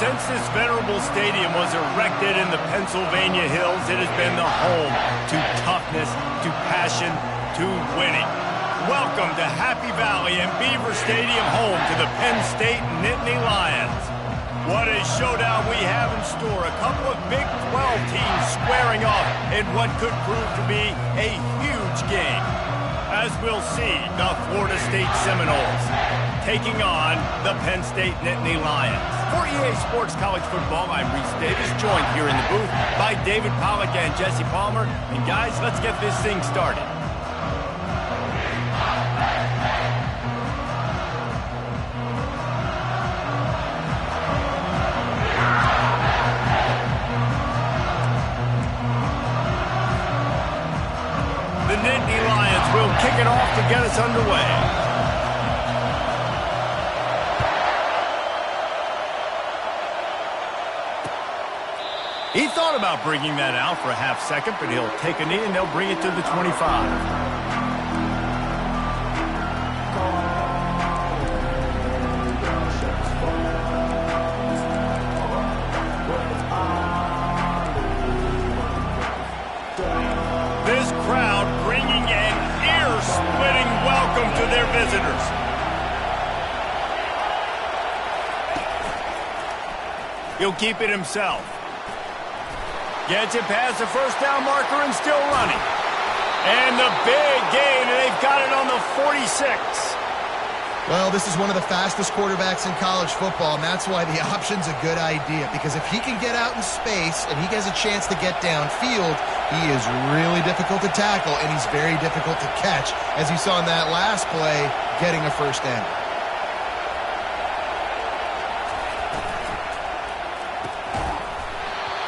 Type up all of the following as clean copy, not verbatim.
Since this venerable stadium was erected in the Pennsylvania hills, it has been the home to toughness, to passion, to winning. Welcome to Happy Valley and Beaver Stadium, home to the Penn State Nittany Lions. What a showdown we have in store. A couple of Big 12 teams squaring off in what could prove to be a huge game. As we'll see, the Florida State Seminoles taking on the Penn State Nittany Lions. For EA Sports College Football, I'm Reese Davis, joined here in the booth by David Pollack and Jesse Palmer. And guys, let's get this thing started. The Nittany Lions will kick it off to get us underway. He thought about bringing that out for a half second, but he'll take a knee and they'll bring it to the 25. This crowd bringing an ear-splitting welcome to their visitors. He'll keep it himself. Gets it past the first down marker and still running. And the big gain, and they've got it on the 46. Well, this is one of the fastest quarterbacks in college football, and that's why the option's a good idea. Because if he can get out in space and he has a chance to get downfield, he is really difficult to tackle, and he's very difficult to catch, as you saw in that last play, getting a first down.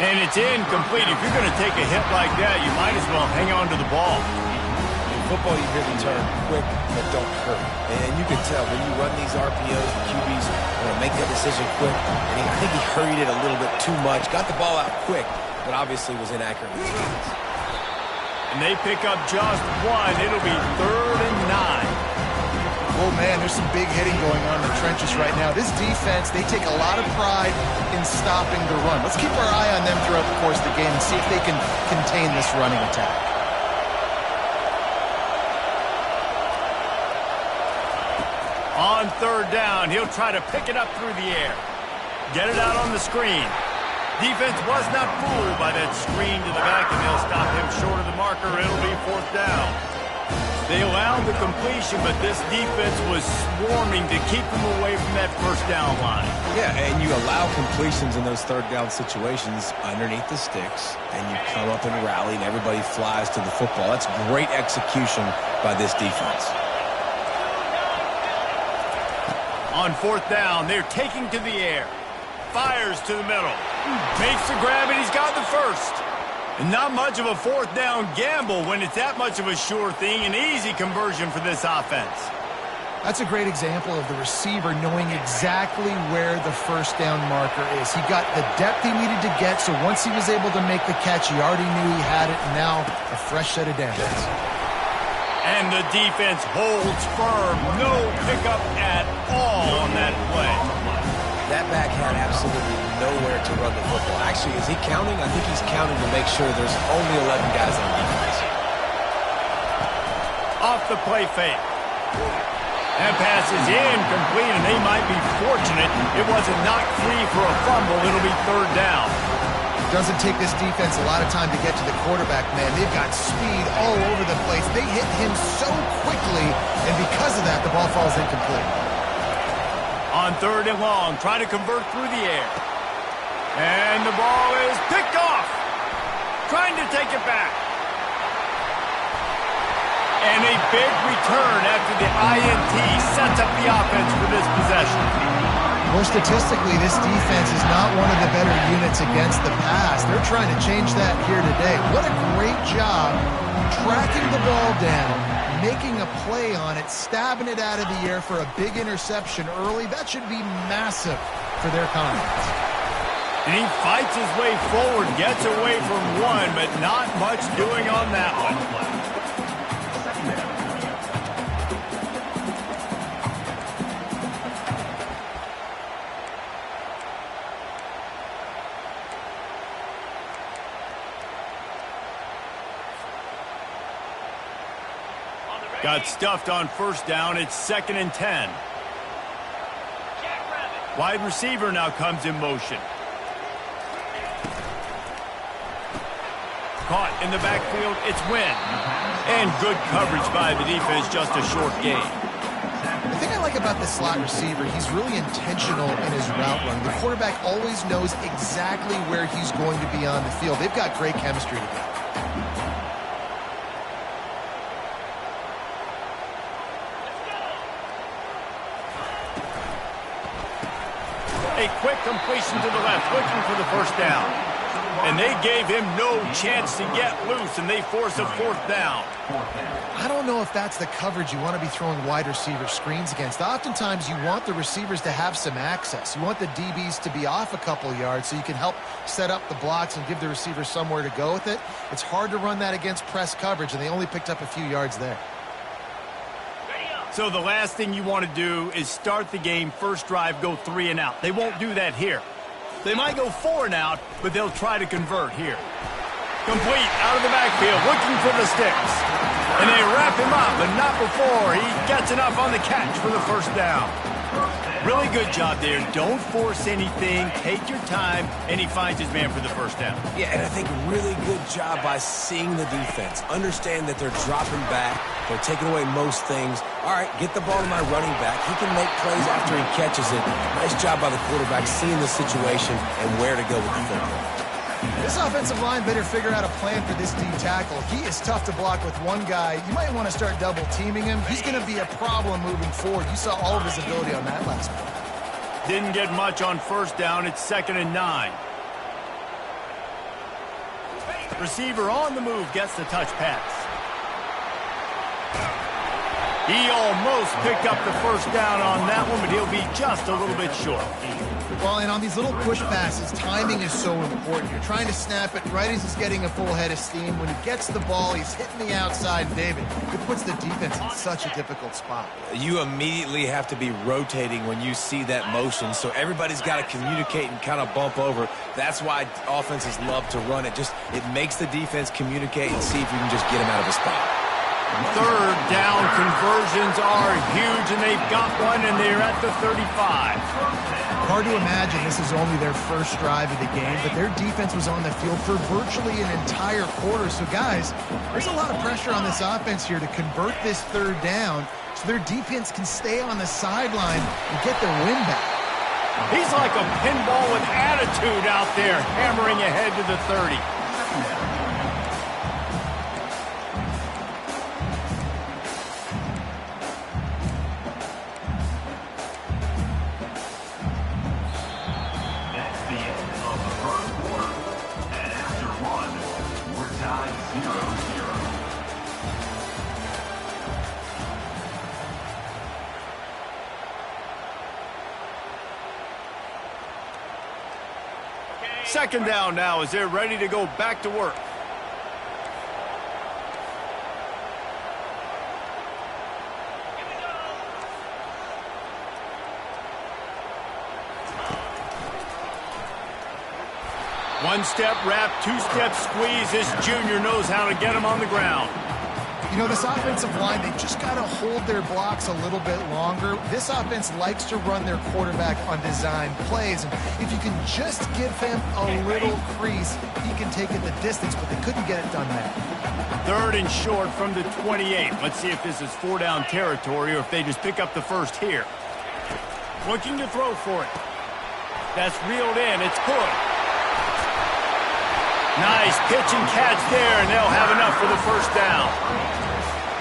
And it's incomplete. If you're going to take a hit like that, you might as well hang on to the ball. In football, you hear the term quick but don't hurry. And you can tell when you run these RPOs, the QBs want to make that decision quick. And I think he hurried it a little bit too much. Got the ball out quick, but obviously was inaccurate with his hands. And they pick up just one. It'll be 3rd and 9. Oh, man, there's some big hitting going on in the trenches right now. This defense, they take a lot of pride in stopping the run. Let's keep our eye on them throughout the course of the game and see if they can contain this running attack. On 3rd down, he'll try to pick it up through the air. Get it out on the screen. Defense was not fooled by that screen to the back, and they'll stop him short of the marker. It'll be 4th down. They allowed the completion, but this defense was swarming to keep them away from that first down line. Yeah, and you allow completions in those 3rd down situations underneath the sticks, and you come up and rally, and everybody flies to the football. That's great execution by this defense. On 4th down, they're taking to the air. Fires to the middle. Makes the grab, and he's got the first. And not much of a 4th down gamble when it's that much of a sure thing. An easy conversion for this offense. That's a great example of the receiver knowing exactly where the first down marker is. He got the depth he needed to get, so once he was able to make the catch, he already knew he had it, and now a fresh set of downs. And the defense holds firm. No pickup at all on that play. That back had absolutely nowhere to run the football. Actually, is he counting? I think he's counting to make sure there's only 11 guys on defense. Off the play fake. That pass is incomplete, and they might be fortunate it wasn't knocked free for a fumble. It'll be 3rd down. Doesn't take this defense a lot of time to get to the quarterback, man. They've got speed all over the place. They hit him so quickly, and because of that, the ball falls incomplete. On 3rd and long, try to convert through the air. And the ball is picked off. Trying to take it back. And a big return after the INT sets up the offense for this possession. More statistically, this defense is not one of the better units against the pass. They're trying to change that here today. What a great job tracking the ball down, making a play on it, stabbing it out of the air for a big interception early. That should be massive for their confidence. And he fights his way forward, gets away from one, but not much doing on that one. Got stuffed on first down. It's 2nd and 10. Wide receiver now comes in motion. Caught in the backfield. It's Wynn. And good coverage by the defense. Just a short gain. The thing I like about this slot receiver, he's really intentional in his route run. The quarterback always knows exactly where he's going to be on the field. They've got great chemistry together. A quick completion to the left, looking for the first down. And they gave him no chance to get loose, and they force a 4th down. I don't know if that's the coverage you want to be throwing wide receiver screens against. Oftentimes, you want the receivers to have some access. You want the DBs to be off a couple yards so you can help set up the blocks and give the receivers somewhere to go with it. It's hard to run that against press coverage, and they only picked up a few yards there. So the last thing you want to do is start the game, first drive, go 3 and out. They won't do that here. They might go 4 and out, but they'll try to convert here. Complete out of the backfield, looking for the sticks. And they wrap him up, but not before he gets enough on the catch for the first down. Really good job there. Don't force anything. Take your time, and he finds his man for the first down. Yeah, and I think really good job by seeing the defense. Understand that they're dropping back. They're taking away most things. All right, get the ball to my running back. He can make plays after he catches it. Nice job by the quarterback seeing the situation and where to go with the football. This offensive line better figure out a plan for this D tackle. He is tough to block with one guy. You might want to start double teaming him. He's going to be a problem moving forward. You saw all of his ability on that last one. Didn't get much on first down. It's 2nd and 9. Receiver on the move gets the touch pass. He almost picked up the first down on that one, but he'll be just a little bit short. Well, and on these little push passes, timing is so important. You're trying to snap it right as he's getting a full head of steam. When he gets the ball, he's hitting the outside, David. It puts the defense in such a difficult spot. You immediately have to be rotating when you see that motion, so everybody's got to communicate and kind of bump over. That's why offenses love to run it. It makes the defense communicate and see if you can just get him out of a spot. 3rd down conversions are huge, and they've got one, and they're at the 35. Hard to imagine this is only their first drive of the game, but their defense was on the field for virtually an entire quarter. So, guys, there's a lot of pressure on this offense here to convert this 3rd down so their defense can stay on the sideline and get their win back. He's like a pinball with attitude out there, hammering ahead to the 30. Second down now as they're ready to go back to work. One-step wrap, two-step squeeze. This junior knows how to get him on the ground. You know, this offensive line, they've just got to hold their blocks a little bit longer. This offense likes to run their quarterback on design plays. And if you can just give him a little crease, he can take it the distance, but they couldn't get it done there. 3rd and short from the 28. Let's see if this is 4-down territory or if they just pick up the first here. Looking to throw for it. That's reeled in. It's good. Nice pitch and catch there, and they'll have enough for the first down.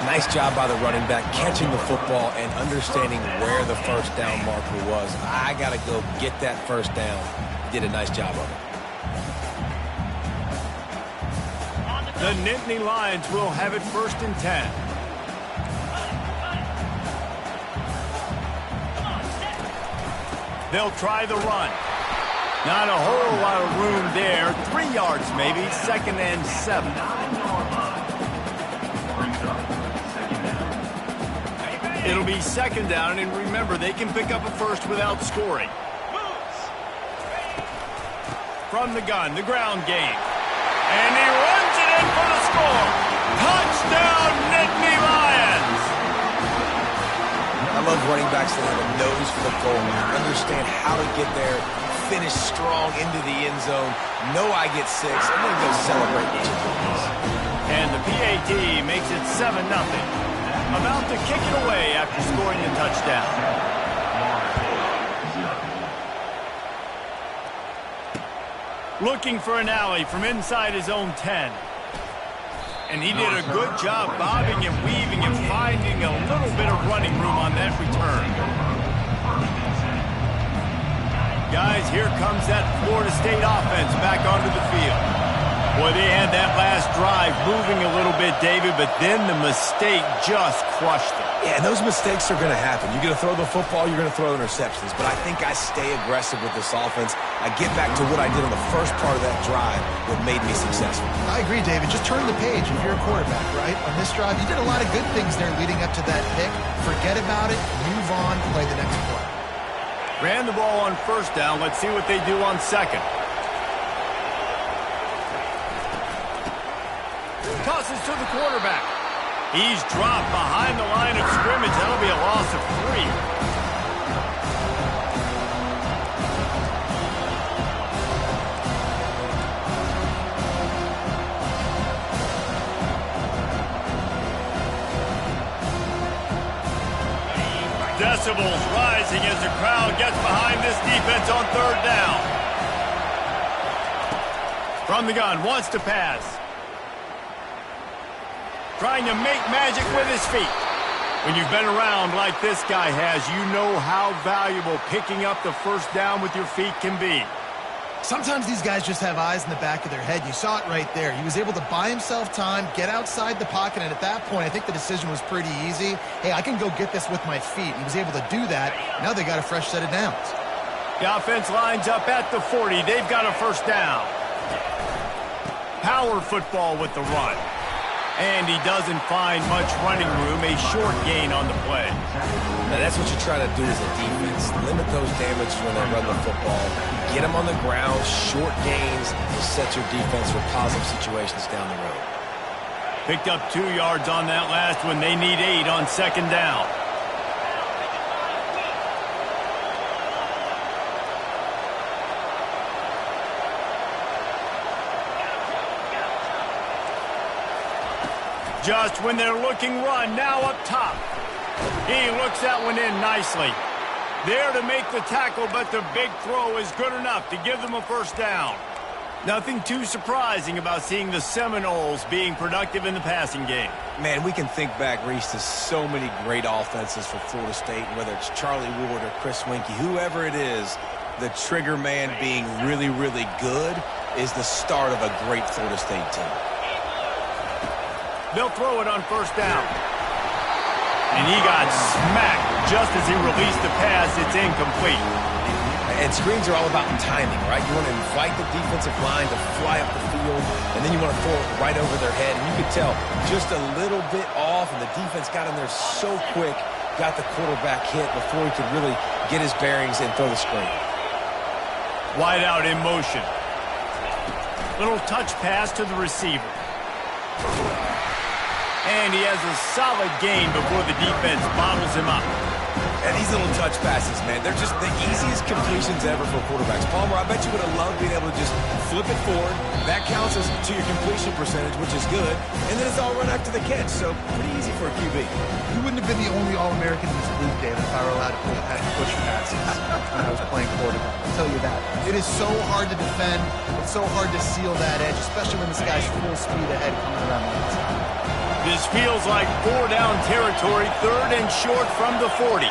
Nice job by the running back catching the football and understanding where the first down marker was. I got to go get that first down. Did a nice job of it. The Nittany Lions will have it 1st and 10. They'll try the run. Not a whole lot of room there. 3 yards maybe. 2nd and 7. It'll be 2nd down, and remember, they can pick up a first without scoring. From the gun, the ground game. And he runs it in for the score. Touchdown, Nittany Lions! love running backs that have a nose for the goal, understand how to get there, finish strong into the end zone, know I get 6, I'm going to go celebrate each of these. And the PAT makes it 7-0. About to kick it away after scoring the touchdown. Looking for an alley from inside his own 10. And he did a good job bobbing and weaving and finding a little bit of running room on that return. Guys, here comes that Florida State offense back onto the field. Boy, they had that last drive moving a little bit, David, but then the mistake just crushed them. Yeah, and those mistakes are going to happen. You're going to throw the football, you're going to throw interceptions. But I think I stay aggressive with this offense. I get back to what I did on the first part of that drive that made me successful. I agree, David. Just turn the page if you're a quarterback, right? On this drive, you did a lot of good things there leading up to that pick. Forget about it, move on, play the next play. Ran the ball on first down. Let's see what they do on second. Tosses to the quarterback. He's dropped behind the line of scrimmage. That'll be a loss of 3. Decibels rising as the crowd gets behind this defense on third down. From the gun, wants to pass. Trying to make magic with his feet. When you've been around like this guy has, you know how valuable picking up the first down with your feet can be. Sometimes these guys just have eyes in the back of their head. You saw it right there. He was able to buy himself time, get outside the pocket, and at that point, I think the decision was pretty easy. Hey, I can go get this with my feet. He was able to do that. Now they got a fresh set of downs. The offense lines up at the 40. They've got a first down. Power football with the run. And he doesn't find much running room, a short gain on the play. Now that's what you try to do as a defense. Limit those damages when they run the football. Get them on the ground, short gains to set your defense for positive situations down the road. Picked up 2 yards on that last one. They need 8 on second down. Just when they're looking run, now up top. He looks that one in nicely. There to make the tackle, but the big throw is good enough to give them a first down. Nothing too surprising about seeing the Seminoles being productive in the passing game. Man, we can think back, Reese, to so many great offenses for Florida State, whether it's Charlie Ward or Chris Winkie, whoever it is, the trigger man being really, really good is the start of a great Florida State team. They'll throw it on first down. And he got smacked just as he released the pass. It's incomplete. And screens are all about timing, right? You want to invite the defensive line to fly up the field, and then you want to throw it right over their head. And you could tell just a little bit off, and the defense got in there so quick, got the quarterback hit before he could really get his bearings and throw the screen. Wide out in motion. Little touch pass to the receiver. And he has a solid gain before the defense bottles him up. And these little touch passes, man, they're just the easiest completions ever for quarterbacks. Palmer, I bet you would have loved being able to just flip it forward. That counts as to your completion percentage, which is good. And then it's all run after the catch, so pretty easy for a QB. You wouldn't have been the only All-American in this league, David, if I were allowed to push passes when I was playing quarterback. I'll tell you that. It is so hard to defend. It's so hard to seal that edge, especially when this guy's full speed ahead coming around the outside. This feels like 4-down territory, 3rd and short from the 40.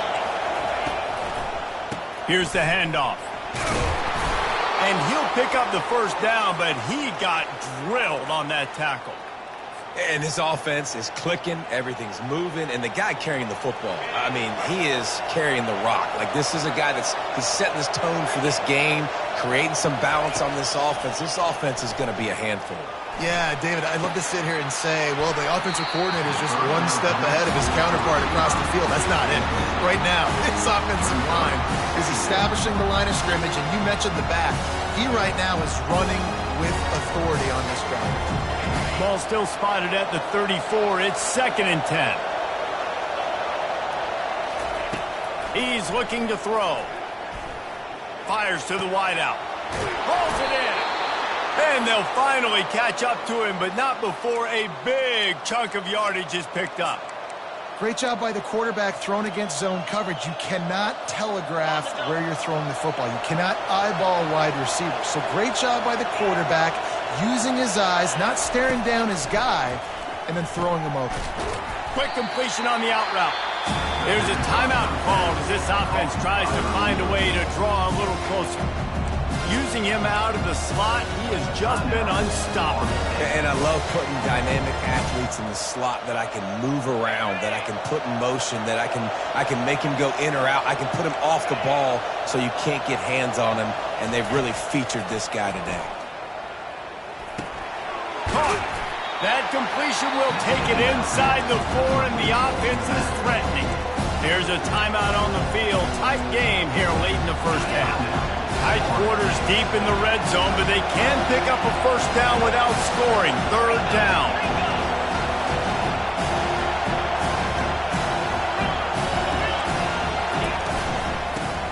Here's the handoff. And he'll pick up the first down, but he got drilled on that tackle. And this offense is clicking, everything's moving, and the guy carrying the football, I mean, he is carrying the rock. Like, this is a guy he's setting this tone for this game, creating some balance on this offense. This offense is going to be a handful. Yeah, David, I'd love to sit here and say, well, the offensive coordinator is just one step ahead of his counterpart across the field. That's not it. Right now, this offensive line is establishing the line of scrimmage, and you mentioned the back. He right now is running with authority on this drive. Ball still spotted at the 34. It's 2nd and 10. He's looking to throw. Fires to the wideout. Pulls it in. And they'll finally catch up to him, but not before a big chunk of yardage is picked up. Great job by the quarterback thrown against zone coverage. You cannot telegraph where you're throwing the football. You cannot eyeball a wide receiver. So great job by the quarterback using his eyes, not staring down his guy, and then throwing him open. Quick completion on the out route. There's a timeout called as this offense tries to find a way to draw a little closer. Using him out of the slot, he has just been unstoppable. And I love putting dynamic athletes in the slot that I can move around, that I can put in motion, that I can make him go in or out. I can put him off the ball so you can't get hands on him, and they've really featured this guy today. Caught. That completion will take it inside the 4, and the offense is threatening. Here's a timeout on the field. Tight game here late in the first half. Tight quarters deep in the red zone, but they can pick up a first down without scoring. Third down.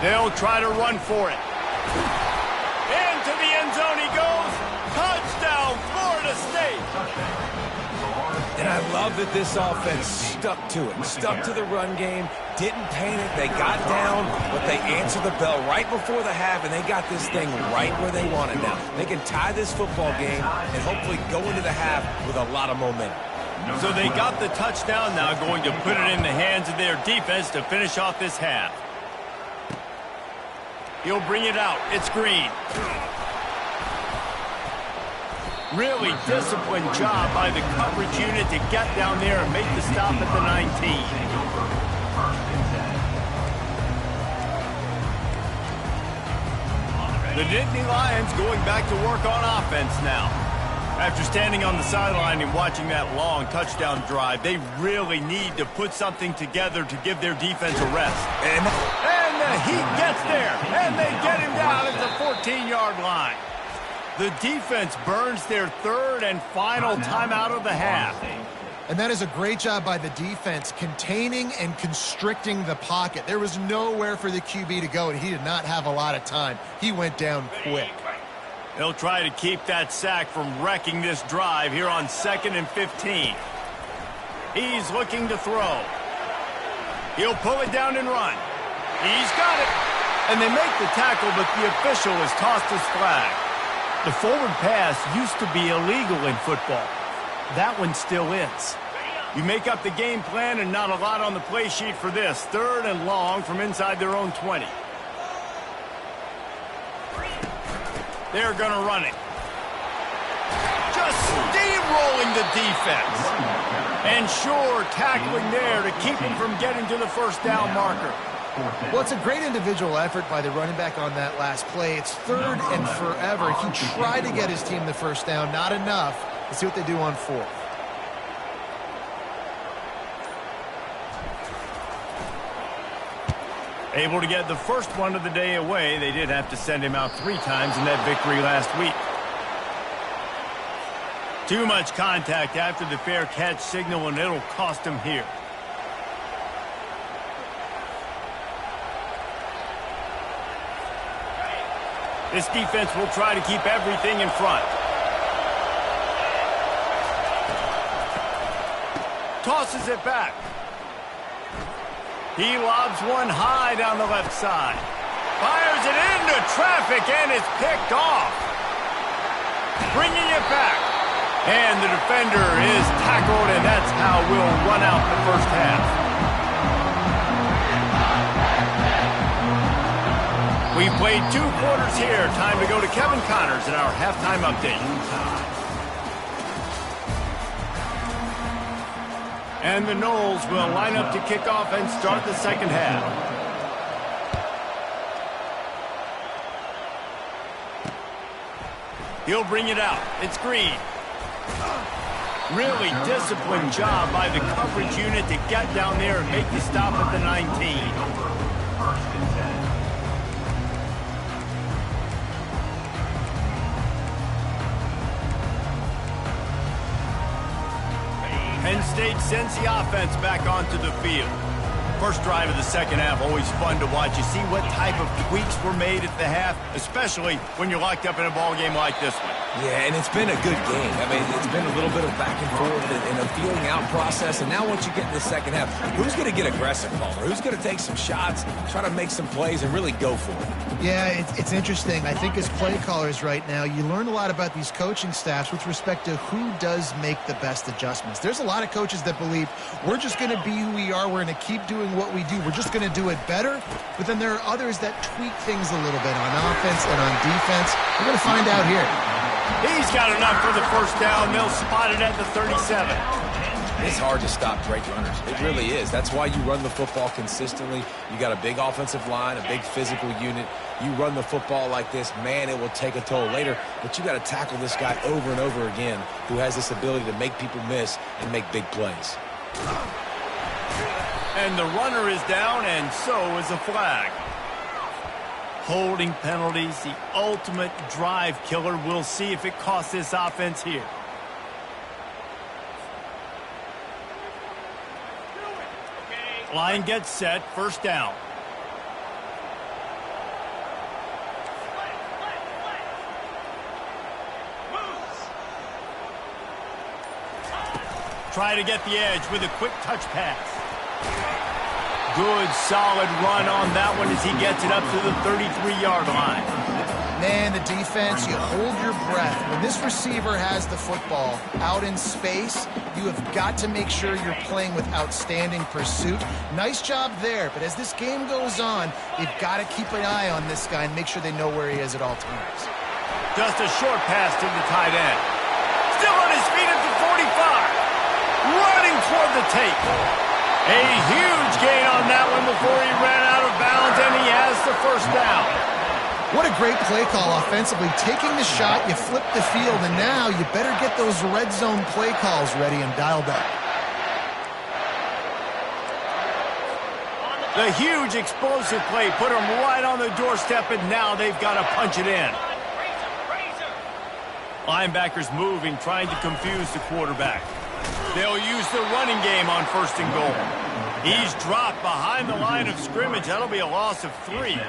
They'll try to run for it. Into the end zone he goes. Touchdown, Florida State. And I love that this offense stuck to it, stuck to the run game, didn't panic. They got down, but they answered the bell right before the half, and they got this thing right where they want it now. They can tie this football game and hopefully go into the half with a lot of momentum. So they got the touchdown, now going to put it in the hands of their defense to finish off this half. He'll bring it out. It's Green. Really disciplined job by the coverage unit to get down there and make the stop at the 19. The Nittany Lions going back to work on offense now. After standing on the sideline and watching that long touchdown drive, they really need to put something together to give their defense a rest. And the Heat gets there, and they get him down at the 14-yard line. The defense burns their third and final timeout of the half. And that is a great job by the defense, containing and constricting the pocket. There was nowhere for the QB to go, and he did not have a lot of time. He went down quick. They'll try to keep that sack from wrecking this drive here on 2nd and 15. He's looking to throw. He'll pull it down and run. He's got it. And they make the tackle, but the official has tossed his flag. The forward pass used to be illegal in football. That one still is. You make up the game plan and not a lot on the play sheet for this. 3rd and long from inside their own 20. They're going to run it. Just steamrolling the defense. And sure, tackling there to keep him from getting to the first down marker. Well, it's a great individual effort by the running back on that last play. It's 3rd and forever. He tried to get his team the first down, not enough. Let's see what they do on 4th. Able to get the first one of the day away. They did have to send him out 3 times in that victory last week. Too much contact after the fair catch signal, and it'll cost him here. This defense will try to keep everything in front. Tosses it back. He lobs one high down the left side. Fires it into traffic, and it's picked off. Bringing it back. And the defender is tackled, and that's how we'll run out the first half. We've played 2 quarters here. Time to go to Kevin Connors in our halftime update. And the Noles will line up to kick off and start the second half. He'll bring it out. It's Green. Really disciplined job by the coverage unit to get down there and make the stop at the 19. Penn State sends the offense back onto the field. First drive of the second half, always fun to watch. You see what type of tweaks were made at the half, especially when you're locked up in a ball game like this one. Yeah, and it's been a good game. I mean, it's been a little bit of back and forth and a feeling out process. And now once you get in the second half, who's going to get aggressive, Palmer? Who's going to take some shots, try to make some plays, and really go for it? Yeah, it's interesting. I think as play callers right now, you learn a lot about these coaching staffs with respect to who does make the best adjustments. There's a lot of coaches that believe we're just going to be who we are. We're going to keep doing what we do. We're just going to do it better. But then there are others that tweak things a little bit on offense and on defense. We're going to find out here. He's got enough for the first down. They'll spot it at the 37. It's hard to stop great runners. It really is. That's why you run the football consistently. You got a big offensive line, a big physical unit. You run the football like this, man, it will take a toll later. But you got to tackle this guy over and over again who has this ability to make people miss and make big plays. And the runner is down, and so is a flag. Holding penalties, the ultimate drive killer. We'll see if it costs this offense here. Line gets set, first down. Try to get the edge with a quick touch pass. Good, solid run on that one as he gets it up to the 33-yard line. Man, the defense, you hold your breath. When this receiver has the football out in space, you have got to make sure you're playing with outstanding pursuit. Nice job there, but as this game goes on, they've got to keep an eye on this guy and make sure they know where he is at all times. Just a short pass to the tight end. Still on his feet at the 45. Running toward the tape. A huge gain on that one before he ran out of bounds, and he has the first down. What a great play call offensively. Taking the shot, you flip the field, and now you better get those red zone play calls ready and dialed up. The huge explosive play put them right on the doorstep, and now they've got to punch it in. Linebackers moving, trying to confuse the quarterback. They'll use the running game on first and goal. He's dropped behind the line of scrimmage. That'll be a loss of 3.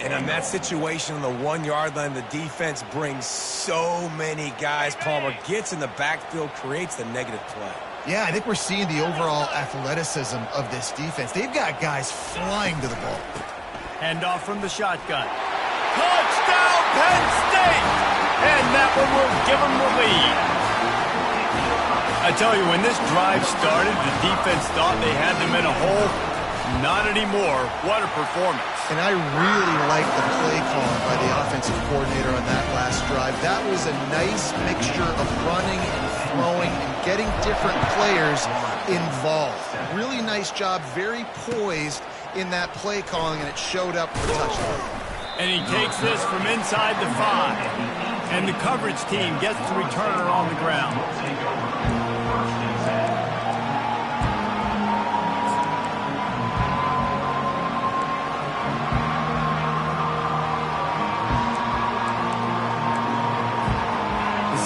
And in that situation on the 1-yard line, the defense brings so many guys. Palmer gets in the backfield, creates the negative play. Yeah, I think we're seeing the overall athleticism of this defense. They've got guys flying to the ball. Handoff from the shotgun. Touchdown, Penn State! And that one will give them the lead. I tell you, when this drive started, the defense thought they had them in a hole. Not anymore. What a performance. And I really like the play calling by the offensive coordinator on that last drive. That was a nice mixture of running and throwing and getting different players involved. Really nice job, very poised in that play calling, and it showed up for a touchdown. And he takes this from inside the 5. And the coverage team gets the returner on the ground.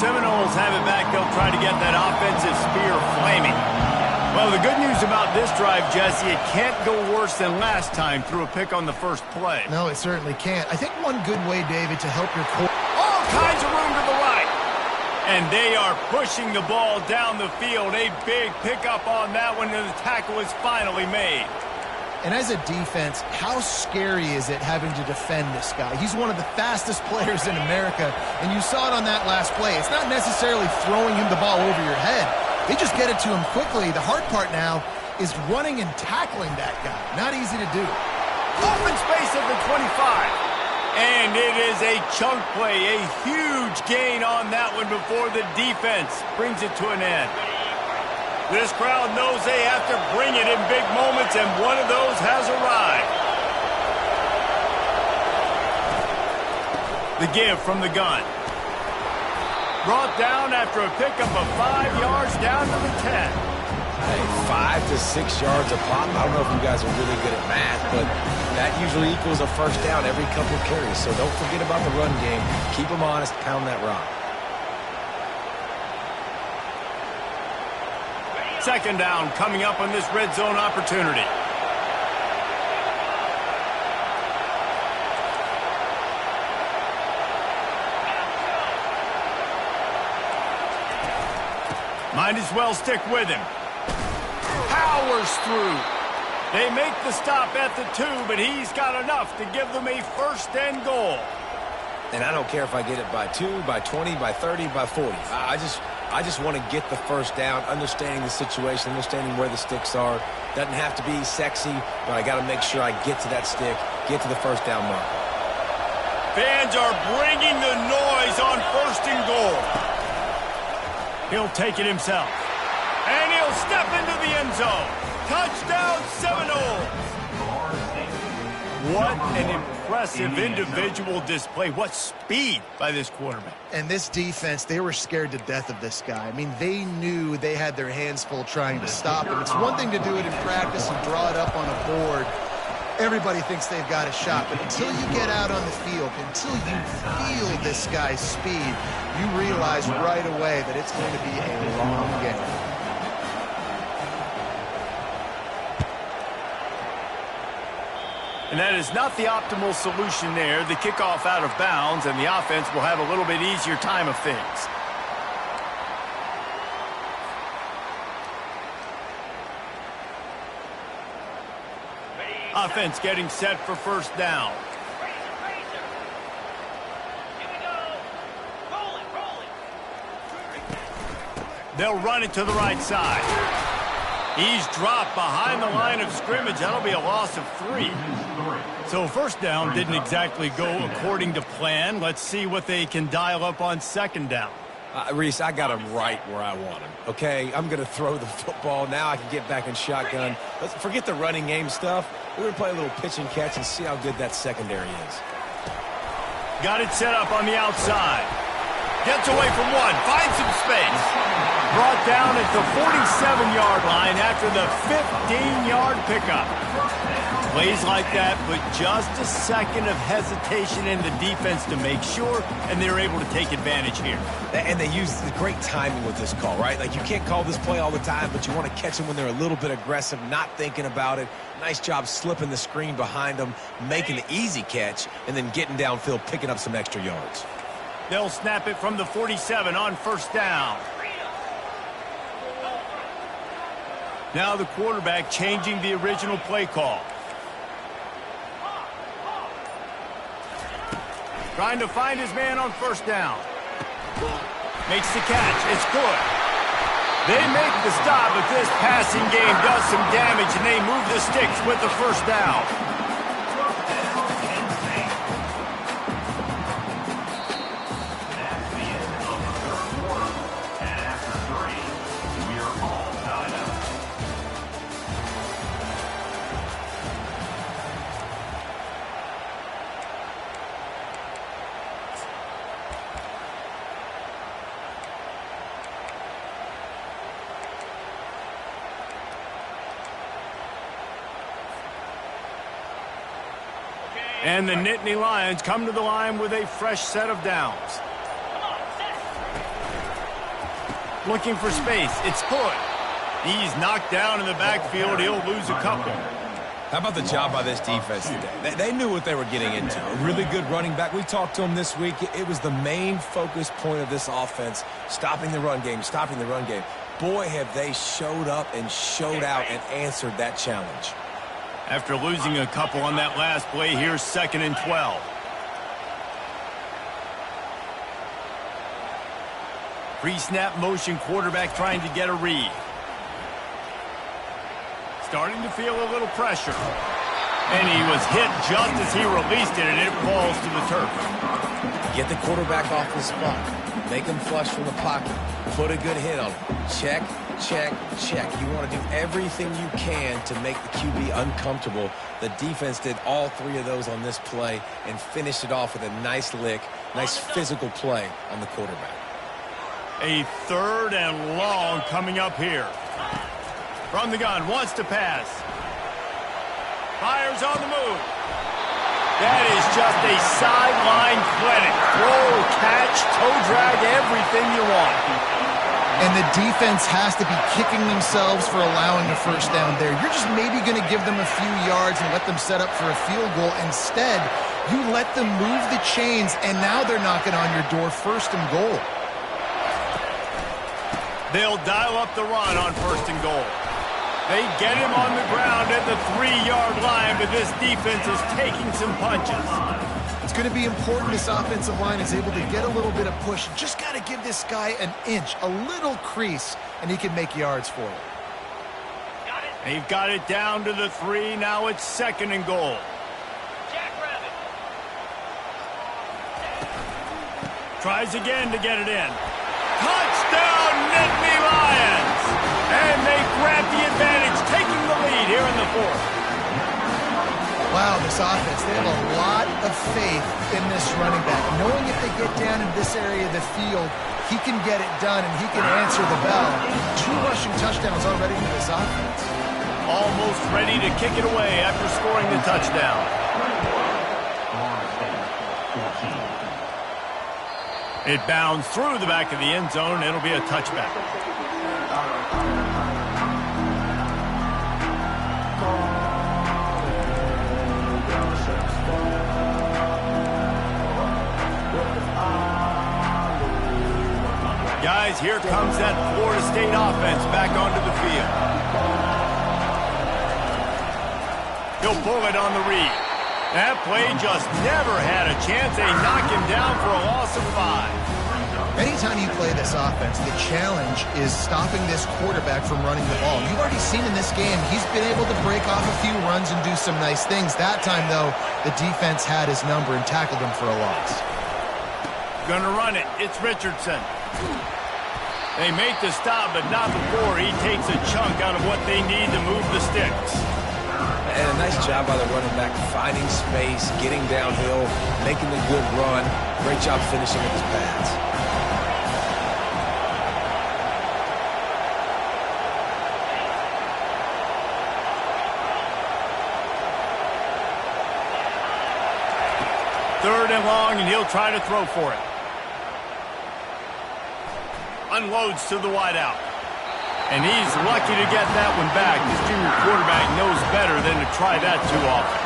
Seminoles have it back. They'll try to get that offensive spear flaming. Well, the good news about this drive, Jesse, it can't go worse than last time through a pick on the first play. No, it certainly can't. I think one good way, David, to help your core. All kinds of room to the right. And they are pushing the ball down the field. A big pickup on that one, and the tackle is finally made. And as a defense, how scary is it having to defend this guy? He's one of the fastest players in America, and you saw it on that last play. It's not necessarily throwing him the ball over your head. They just get it to him quickly. The hard part now is running and tackling that guy. Not easy to do. Open space at the 25. And it is a chunk play, a huge gain on that one before the defense brings it to an end. This crowd knows they have to bring it in big moments, and one of those has arrived. The give from the gun. Brought down after a pickup of 5 yards down to the 10. Hey, 5 to 6 yards a pop. I don't know if you guys are really good at math, but that usually equals a first down every couple of carries. So don't forget about the run game. Keep them honest, pound that rock. Second down coming up on this red zone opportunity. Might as well stick with him. Powers through. They make the stop at the 2, but he's got enough to give them a first and goal. And I don't care if I get it by 2, by 20, by 30, by 40. I just want to get the first down, understanding the situation, understanding where the sticks are. Doesn't have to be sexy, but I got to make sure I get to that stick, get to the first down mark. Fans are bringing the noise on first and goal. He'll take it himself. And he'll step into the end zone. Touchdown, Seminoles. What an impressive individual display. What speed by this quarterback. And this defense, they were scared to death of this guy. I mean, they knew they had their hands full trying to stop him. It's one thing to do it in practice and draw it up on a board. Everybody thinks they've got a shot, but until you get out on the field, until you feel this guy's speed, you realize right away that it's going to be a long game. And that is not the optimal solution there. The kickoff out of bounds, and the offense will have a little bit easier time of things. Offense getting set for first down. They'll run it to the right side. He's dropped behind the line of scrimmage. That'll be a loss of 3. So first down didn't exactly go according to plan. Let's see what they can dial up on second down. Reese, I got him right where I want him, okay? I'm going to throw the football. Now I can get back in shotgun. Let's forget the running game stuff. We're going to play a little pitch and catch and see how good that secondary is. Got it set up on the outside. Gets away from one. Finds some space. Brought down at the 47-yard line after the 15-yard pickup. Plays like that, but just a second of hesitation in the defense to make sure, and they're able to take advantage here. And they use the great timing with this call, right? Like, you can't call this play all the time, but you want to catch them when they're a little bit aggressive, not thinking about it. Nice job slipping the screen behind them, making the easy catch, and then getting downfield, picking up some extra yards. They'll snap it from the 47 on first down. Now the quarterback changing the original play call. Trying to find his man on first down. Makes the catch. It's good. They make the stop, but this passing game does some damage, and they move the sticks with the first down. And the Nittany Lions come to the line with a fresh set of downs. Looking for space. It's good. He's knocked down in the backfield. He'll lose a couple. How about the job by this defense today? They knew what they were getting into. A really good running back. We talked to him this week. It was the main focus point of this offense, stopping the run game, stopping the run game. Boy, have they showed up and showed out and answered that challenge. After losing a couple on that last play, here's 2nd and 12. Pre-snap motion, quarterback trying to get a read. Starting to feel a little pressure. And he was hit just as he released it, and it falls to the turf. Get the quarterback off the spot. Make him flush from the pocket. Put a good hit on him. Check, check, check. You want to do everything you can to make the QB uncomfortable. The defense did all 3 of those on this play and finished it off with a nice lick, nice physical play on the quarterback. A 3rd and long coming up here. From the gun, wants to pass. Fires on the move. That is just a sideline clinic. Throw, catch, toe drag, everything you want. And the defense has to be kicking themselves for allowing a first down there. You're just maybe going to give them a few yards and let them set up for a field goal. Instead, you let them move the chains, and now they're knocking on your door, 1st and goal. They'll dial up the run on 1st and goal. They get him on the ground at the 3-yard line, but this defense is taking some punches. It's going to be important this offensive line is able to get a little bit of push. Just got to give this guy an inch, a little crease, and he can make yards for it. They've got it down to the 3. Now it's 2nd and goal. Tries again to get it in. Touchdown, Nittany Lions! And they grab the advantage, taking the lead here in the 4th. Wow, this offense, they have a lot of faith in this running back. Knowing if they get down in this area of the field, he can get it done and he can answer the bell. 2 rushing touchdowns already for this offense. Almost ready to kick it away after scoring the touchdown. It bounds through the back of the end zone. It'll be a touchback. Guys, here comes that Florida State offense back onto the field. He'll pull it on the read. That play just never had a chance. They knock him down for a loss of 5. Anytime you play this offense, the challenge is stopping this quarterback from running the ball. You've already seen in this game, he's been able to break off a few runs and do some nice things. That time, though, the defense had his number and tackled him for a loss. Gonna run it. It's Richardson. They make the stop, but not before he takes a chunk out of what they need to move the sticks. And a nice job by the running back, finding space, getting downhill, making a good run. Great job finishing with his pads. Third and long, and he'll try to throw for it. Unloads to the wideout. And he's lucky to get that one back. This junior quarterback knows better than to try that too often.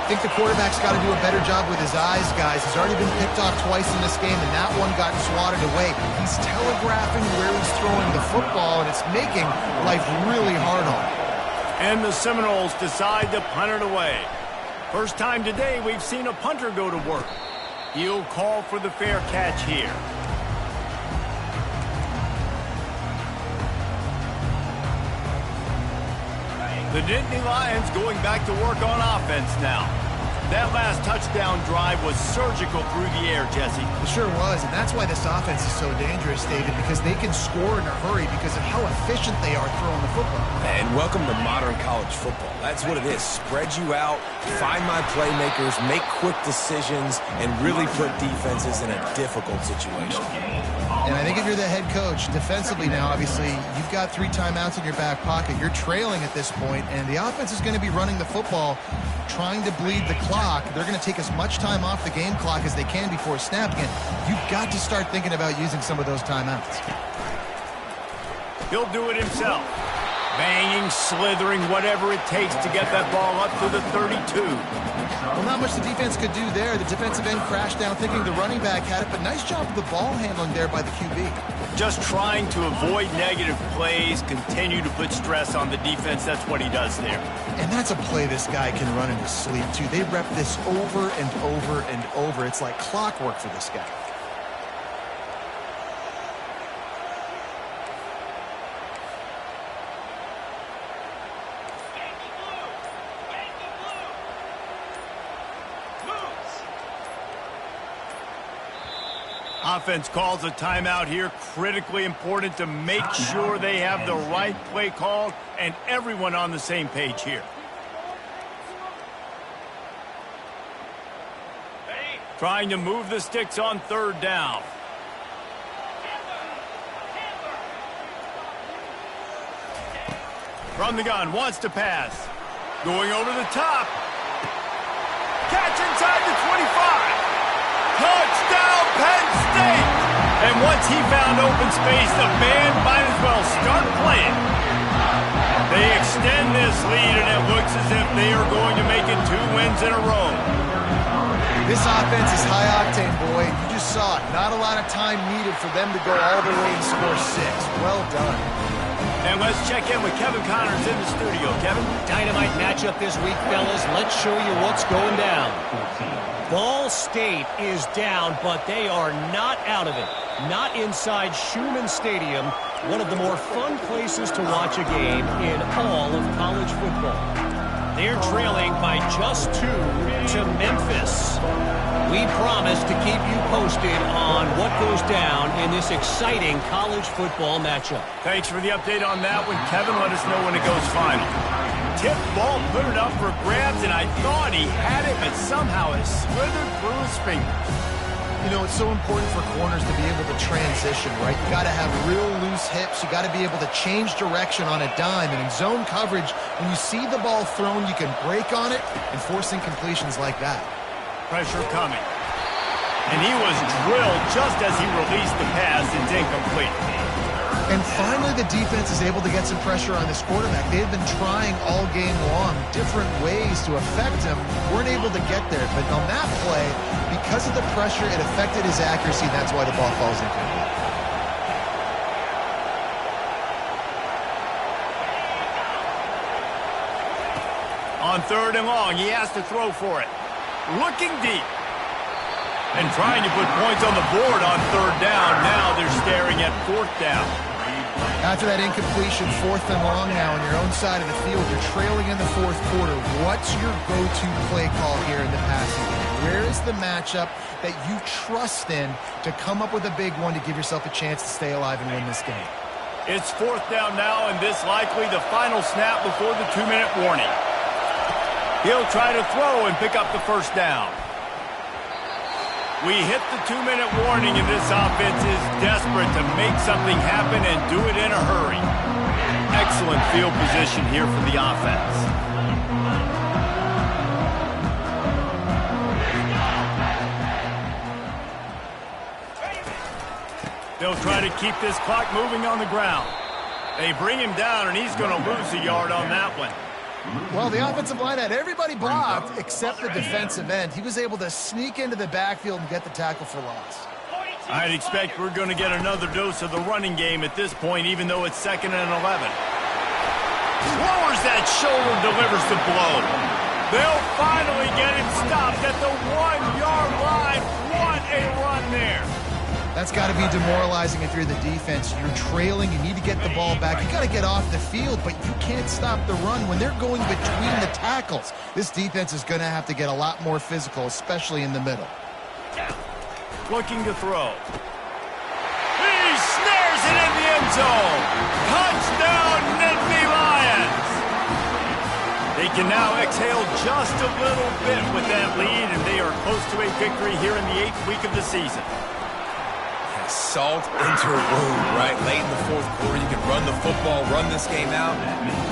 I think the quarterback's got to do a better job with his eyes, guys. He's already been picked off twice in this game, and that one got swatted away. He's telegraphing where he's throwing the football, and it's making life really hard on him. And the Seminoles decide to punt it away. First time today we've seen a punter go to work. He'll call for the fair catch here. The Nittany Lions going back to work on offense now. That last touchdown drive was surgical through the air, Jesse. It sure was, and that's why this offense is so dangerous, David, because they can score in a hurry because of how efficient they are throwing the football. And welcome to modern college football. That's what it is. Spread you out, find my playmakers, make quick decisions, and really put defenses in a difficult situation. And I think if you're the head coach, defensively now, obviously, you've got 3 timeouts in your back pocket. You're trailing at this point, and the offense is going to be running the football, trying to bleed the clock. They're going to take as much time off the game clock as they can before snapping it. You've got to start thinking about using some of those timeouts. He'll do it himself. Banging, slithering, whatever it takes to get that ball up to the 32. Well, not much the defense could do there. The defensive end crashed down thinking the running back had it, but nice job of the ball handling there by the QB. Just trying to avoid negative plays, continue to put stress on the defense. That's what he does there. And that's a play this guy can run in his sleep, too. They rep this over and over and over. It's like clockwork for this guy. Offense calls a timeout here. Critically important to make sure they have the right play called and everyone on the same page here. Trying to move the sticks on 3rd down. From the gun, wants to pass. Going over the top. Catch inside the 25. Touchdown, Penn State! And once he found open space, the band might as well start playing. They extend this lead, and it looks as if they are going to make it 2 wins in a row. This offense is high octane, boy. You just saw it. Not a lot of time needed for them to go all the way and score 6. Well done. And let's check in with Kevin Connors in the studio. Kevin? Dynamite matchup this week, fellas. Let's show you what's going down. Ball State is down, but they are not out of it. Not inside Schumann Stadium, one of the more fun places to watch a game in all of college football. They're trailing by just 2 to Memphis. We promise to keep you posted on what goes down in this exciting college football matchup. Thanks for the update on that one, Kevin. Let us know when it goes final. Tip ball, put it up for grabs, and I thought he had it, but somehow it slithered through his fingers. You know, it's so important for corners to be able to transition, right? You got to have real loose hips. You got to be able to change direction on a dime. And in zone coverage, when you see the ball thrown, you can break on it and force incompletions like that. Pressure coming. And he was drilled just as he released the pass. It's incomplete. And finally, the defense is able to get some pressure on this quarterback. They've been trying all game long different ways to affect him. Weren't able to get there. But on that play, because of the pressure, it affected his accuracy. That's why the ball falls incomplete. On 3rd and long, he has to throw for it. Looking deep. And trying to put points on the board on 3rd down. Now they're staring at 4th down. After that incompletion, 4th and long now on your own side of the field, you're trailing in the 4th quarter. What's your go-to play call here in the passing game? Where is the matchup that you trust in to come up with a big one to give yourself a chance to stay alive and win this game? It's 4th down now, and this likely the final snap before the 2-minute warning. He'll try to throw and pick up the 1st down. We hit the 2-minute warning, and this offense is desperate to make something happen and do it in a hurry. Excellent field position here for the offense. They'll try to keep this clock moving on the ground. They bring him down, and he's going to lose a yard on that one. Well, the offensive line had everybody blocked except the defensive end. He was able to sneak into the backfield and get the tackle for loss. I'd expect we're going to get another dose of the running game at this point, even though it's 2nd and 11. Lowers that shoulder, delivers the blow. They'll finally get him stopped at the 1-yard line. What a run there. That's got to be demoralizing if you're the defense. You're trailing. You need to get the ball back. You got to get off the field, but you can't stop the run when they're going between the tackles. This defense is going to have to get a lot more physical, especially in the middle. Looking to throw. He snares it in the end zone. Touchdown, Nittany Lions. They can now exhale just a little bit with that lead, and they are close to a victory here in the 8th week of the season. Salt into a wound, right? Late in the 4th quarter, you can run the football, run this game out.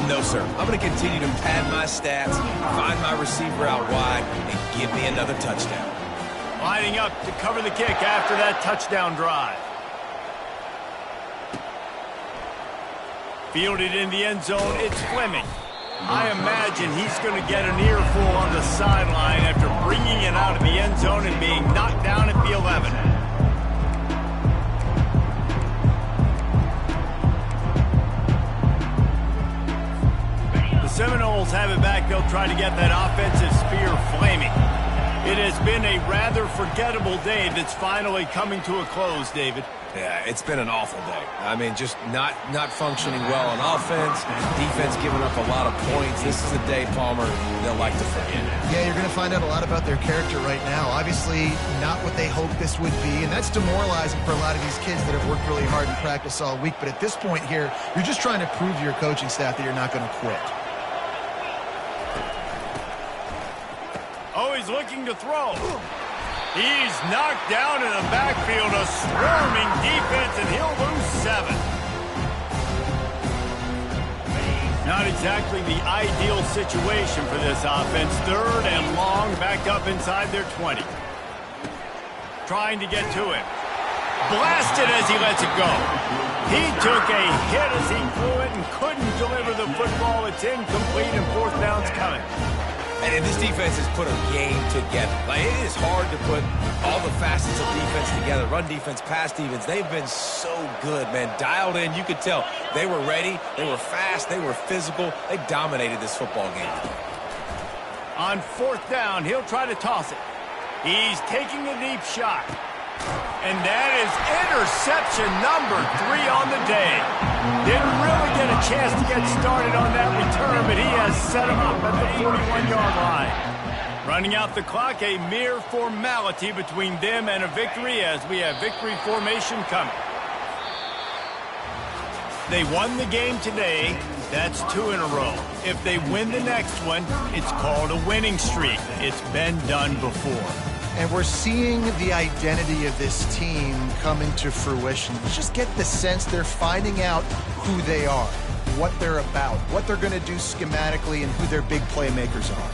No, sir. I'm going to continue to pad my stats, find my receiver out wide, and give me another touchdown. Lining up to cover the kick after that touchdown drive. Fielded in the end zone, it's Fleming. I imagine he's going to get an earful on the sideline after bringing it out of the end zone and being knocked down at the 11. Seminoles have it back. They'll try to get that offensive spear flaming. It has been a rather forgettable day that's finally coming to a close, David. Yeah, it's been an awful day. I mean, just not functioning well on offense, defense giving up a lot of points. This is a day, Palmer, they'll like to forget. Yeah, you're going to find out a lot about their character right now. Obviously, not what they hoped this would be, and that's demoralizing for a lot of these kids that have worked really hard in practice all week. But at this point here, you're just trying to prove to your coaching staff that you're not going to quit. Oh, he's looking to throw. He's knocked down in the backfield, a swarming defense, and he'll lose 7. Not exactly the ideal situation for this offense. 3rd and long, back up inside their 20. Trying to get to him. Blasted as he lets it go. He took a hit as he threw it and couldn't deliver the football. It's incomplete, and 4th down's coming. And this defense has put a game together. Like, it is hard to put all the facets of defense together. Run defense, pass defense. They've been so good, man. Dialed in. You could tell they were ready. They were fast. They were physical. They dominated this football game. On fourth down, he'll try to toss it. He's taking a deep shot. And that is interception number 3 on the day. Didn't really get a chance to get started on that return, but he has set him up at the 41-yard line. Running out the clock, a mere formality between them and a victory as we have victory formation coming. They won the game today. That's 2 in a row. If they win the next one, it's called a winning streak. It's been done before. And we're seeing the identity of this team come into fruition. You just get the sense they're finding out who they are, what they're about, what they're going to do schematically, and who their big playmakers are.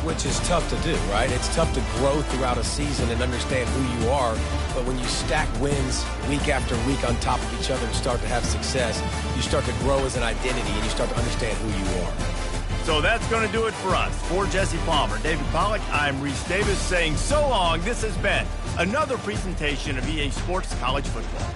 Which is tough to do, right? It's tough to grow throughout a season and understand who you are. But when you stack wins week after week on top of each other and start to have success, you start to grow as an identity and you start to understand who you are. So that's going to do it for us. For Jesse Palmer, David Pollack, I'm Reese Davis saying so long. This has been another presentation of EA Sports College Football.